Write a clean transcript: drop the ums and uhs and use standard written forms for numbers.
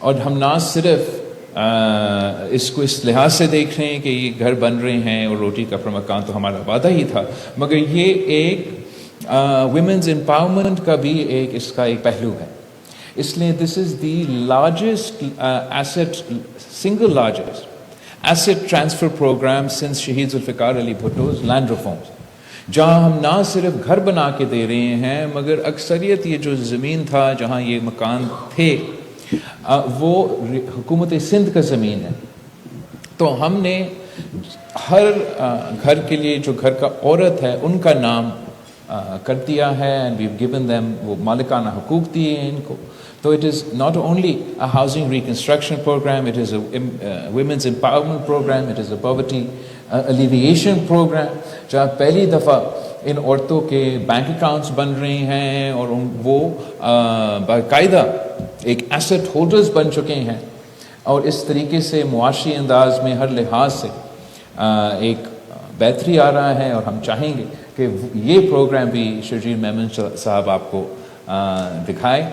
اور ہم نہ صرف اس کو اس لحاظ سے دیکھ رہے ہیں کہ یہ گھر بن رہے ہیں اور روٹی کپڑا مکان تو ہمارا وعدہ ہی تھا، مگر یہ ایک ویمنز امپاورمنٹ کا بھی اس کا ایک پہلو ہے. اس لیے this is the largest asset single largest asset transfer programme since Shaheed Zulfikar Ali Bhutto's land reforms, جہاں ہم نہ صرف گھر بنا کے دے رہے ہیں مگر اکثریت یہ جو زمین تھا جہاں یہ مکان تھے وہ حکومت سندھ کا زمین ہے. تو ہم نے ہر گھر کے لیے جو گھر کا عورت ہے ان کا نام کر دیا ہے اینڈ ویو گیون دیم، وہ مالکانہ حقوق دیے ہیں ان کو. تو it is not only a housing reconstruction programme, it is a women's empowerment programme, it is a poverty alleviation programme, جہاں پہلی دفعہ ان عورتوں کے بینک اکاؤنٹس بن رہے ہیں اور وہ باقاعدہ ایک ایسٹ ہولڈرز بن چکے ہیں، اور اس طریقے سے معاشی انداز میں ہر لحاظ سے ایک بہتری آ رہا ہے. اور ہم چاہیں گے کہ یہ پروگرام بھی شرجیل میمن صاحب آپ کو دکھائے.